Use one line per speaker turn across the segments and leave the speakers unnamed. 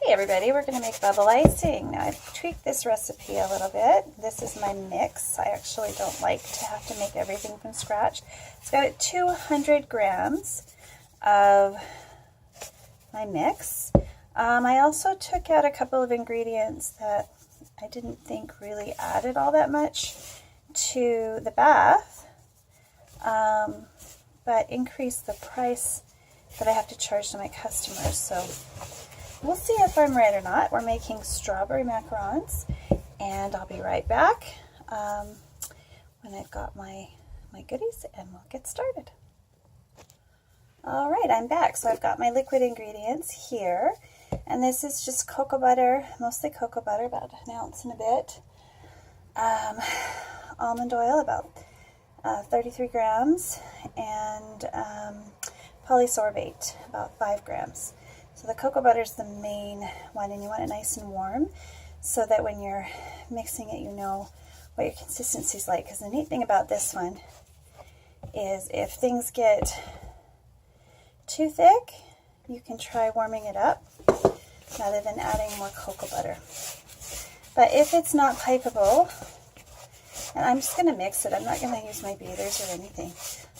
Hey everybody, we're going to make bubble icing. Now I've tweaked this recipe a little bit. This is my mix. I actually don't like to have to make everything from scratch. It's got 200 grams of my mix. I also took out a couple of ingredients that I didn't think really added all that much to the bath, but increased the price that I have to charge to my customers. So we'll see if I'm right or not. We're making strawberry macarons, and I'll be right back when I've got my goodies, and we'll get started. All right, I'm back. So I've got my liquid ingredients here, and this is just cocoa butter, mostly cocoa butter, about an ounce and a bit. Almond oil, about 33 grams, and polysorbate, about 5 grams. So the cocoa butter is the main one, and you want it nice and warm so that when you're mixing it, you know what your consistency is like. Because the neat thing about this one is if things get too thick, you can try warming it up rather than adding more cocoa butter. But if it's not pipeable, and I'm just going to mix it, I'm not going to use my beaters or anything.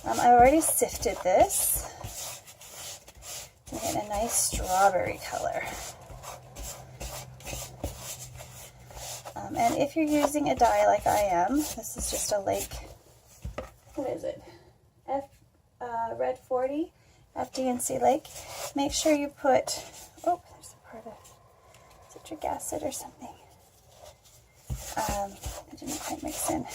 I've already sifted this. We get a nice strawberry color. And if you're using a dye like I am, this is just a Lake, what is it? Red 40, FD&C Lake. Make sure you put, oh, there's a part of citric acid or something. I didn't quite mix in.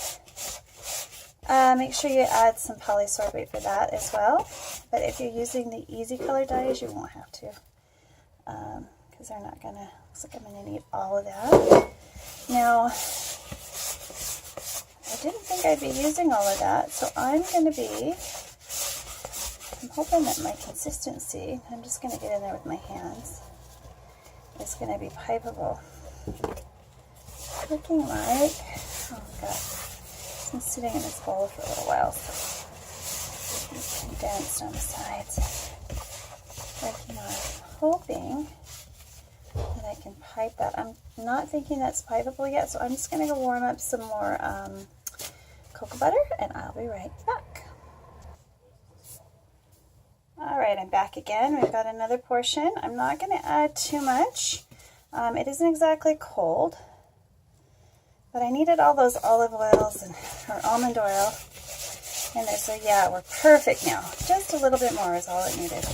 Make sure you add some polysorbate for that as well. But if you're using the Easycolours dyes, you won't have to, because they're not gonna. Looks like I'm gonna need all of that. Now, I didn't think I'd be using all of that, so I'm hoping that my consistency, I'm just gonna get in there with my hands, is gonna be pipeable. Looking like, oh god. Been sitting in this bowl for a little while, so it's condensed on the sides. Working on hoping that I can pipe that. I'm not thinking that's pipeable yet, so I'm just going to go warm up some more cocoa butter, and I'll be right back. Alright, I'm back again. We've got another portion. I'm not going to add too much. It isn't exactly cold, but I needed all those olive oils or almond oil in there, so yeah, we're perfect now. Just a little bit more is all it needed.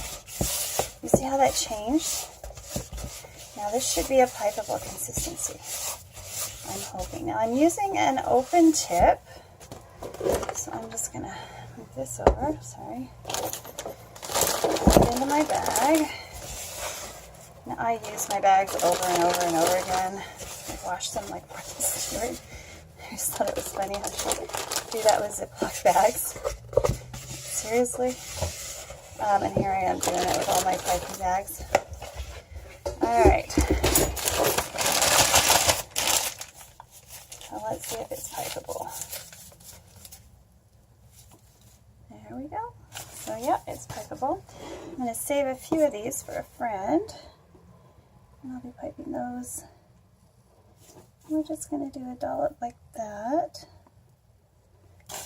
You see how that changed? Now this should be a pipeable consistency, I'm hoping. Now I'm using an open tip, so I'm just going to move this over, sorry. Put it into my bag. Now I use my bags over and over and over again. I washed them like Martha Stewart. I just thought it was funny how she do that with Ziploc bags. Seriously? And here I am doing it with all my piping bags. Alright. Now let's see if it's pipeable. There we go. So yeah, it's pipeable. I'm going to save a few of these for a friend. And I'll be piping those. We're just going to do a dollop like that.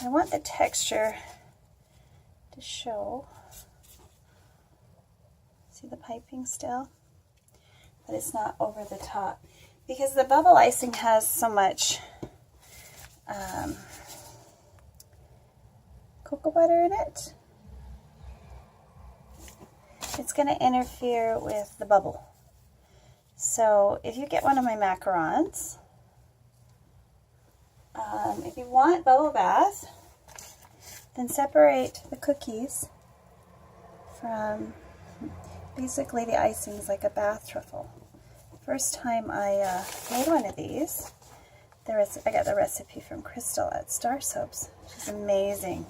I want the texture to show. See the piping still? But it's not over the top. Because the bubble icing has so much cocoa butter in it, it's going to interfere with the bubble. So if you get one of my macarons, if you want bubble bath, then separate the cookies from, basically the icing is like a bath truffle. First time I made one of these, I got the recipe from Crystal at Star Soaps. She's amazing.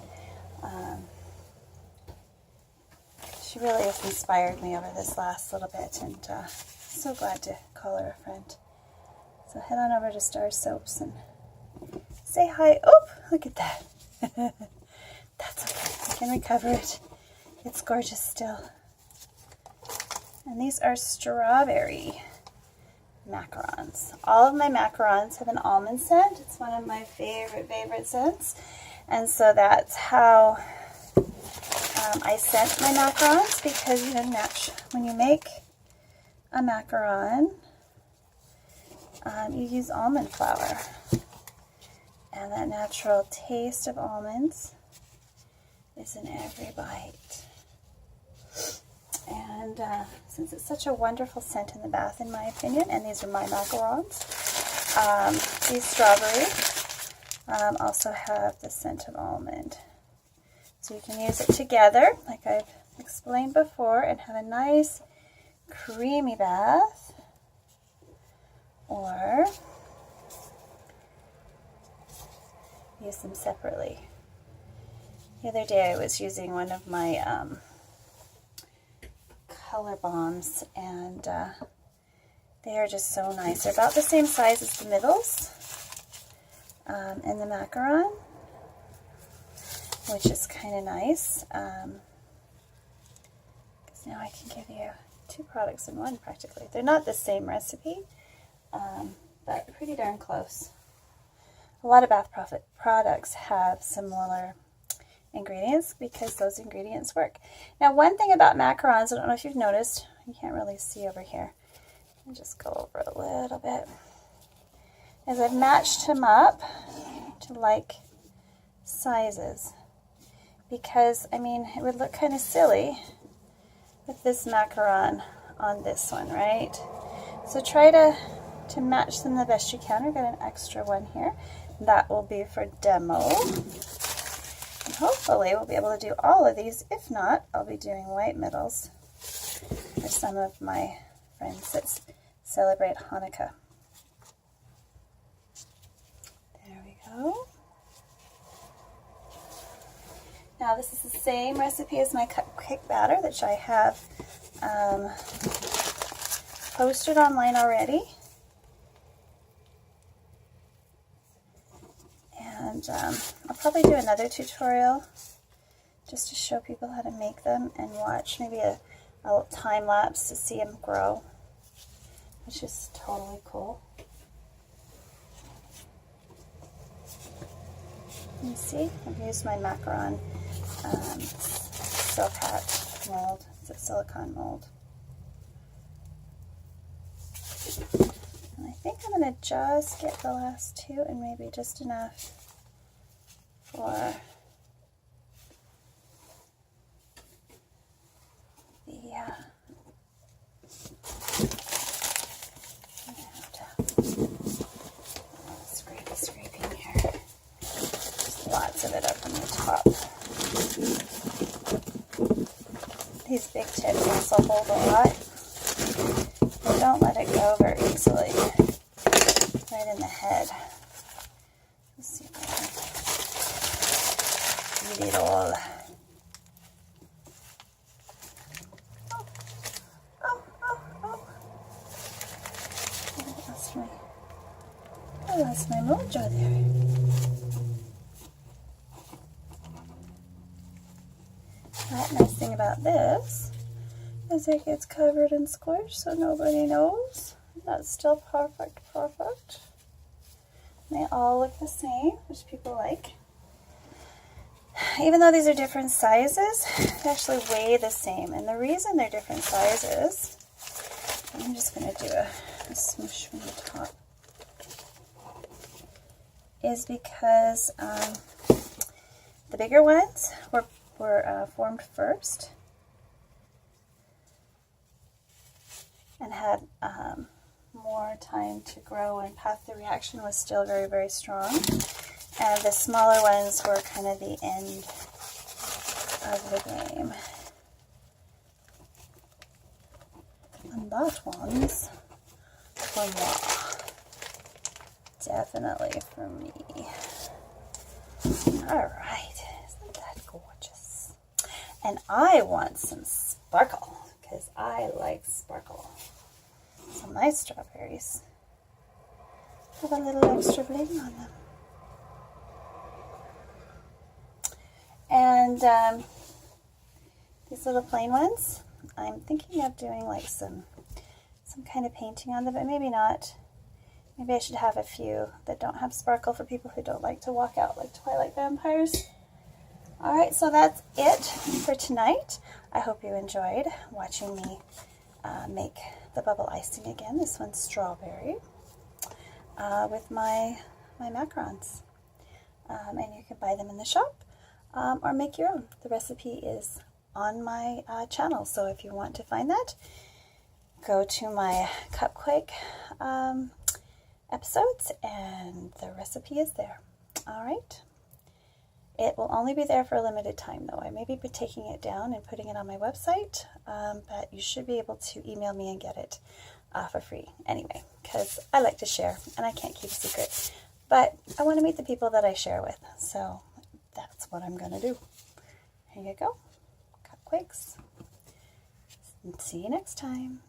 She really has inspired me over this last little bit, and so glad to call her a friend. So head on over to Star Soaps and say hi. Oh, look at that. That's okay. I can recover it. It's gorgeous still. And these are strawberry macarons. All of my macarons have an almond scent. It's one of my favorite scents. And so that's how I scent my macarons, because you know, when you make a macaron, you use almond flour. And that natural taste of almonds is in every bite. And since it's such a wonderful scent in the bath, in my opinion, and these are my macarons, these strawberries also have the scent of almond. So you can use it together, like I've explained before, and have a nice creamy bath. Or use them separately. The other day I was using one of my color bombs, and they are just so nice. They're about the same size as the middles in the macaron, which is kind of nice, because now I can give you 2 products in one practically. They're not the same recipe, but pretty darn close. A lot of bath products have similar ingredients because those ingredients work. Now, one thing about macarons, I don't know if you've noticed, you can't really see over here. Let me just go over it a little bit. Is I've matched them up to like sizes, because I mean it would look kind of silly with this macaron on this one, right? So try to match them the best you can. We've got an extra one here. That will be for demo. And hopefully we'll be able to do all of these. If not, I'll be doing white middles for some of my friends that celebrate Hanukkah. There we go. Now this is the same recipe as my cupcake batter that I have posted online already. And I'll probably do another tutorial just to show people how to make them and watch maybe a time lapse to see them grow, which is totally cool. You see, I've used my macaron silk hat mold. It's a silicone mold. And I think I'm going to just get the last 2 and maybe just enough for the scraping here. Just lots of it up on the top. These big tips also hold a lot. But don't let it go very easily. Right in the head. Let's see if I can eat it all. I lost my mojo there. That nice thing about this is it gets covered and squished so nobody knows. That's still perfect. They all look the same, which people like. Even though these are different sizes, they actually weigh the same. And the reason they're different sizes, I'm just going to do a smoosh from the top, is because the bigger ones were formed first and had more time to grow, and path the reaction was still very strong. And the smaller ones were kind of the end of the game. And that one's for moi. Definitely for me. Alright, isn't that gorgeous? And I want some sparkle, because I like sparkle. So my strawberries have a little extra bling on them. And these little plain ones, I'm thinking of doing like some some kind of painting on them, but maybe not. Maybe I should have a few that don't have sparkle for people who don't like to walk out like Twilight vampires. All right, so that's it for tonight. I hope you enjoyed watching me make the bubble icing again. This one's strawberry with my macarons. And you can buy them in the shop or make your own. The recipe is on my channel, so if you want to find that, go to my cupcake episodes and the recipe is there. All right. It will only be there for a limited time though. I may be taking it down and putting it on my website, but you should be able to email me and get it for free anyway, because I like to share and I can't keep a secret. But I want to meet the people that I share with, so that's what I'm going to do. Here you go. Cupcakes. See you next time.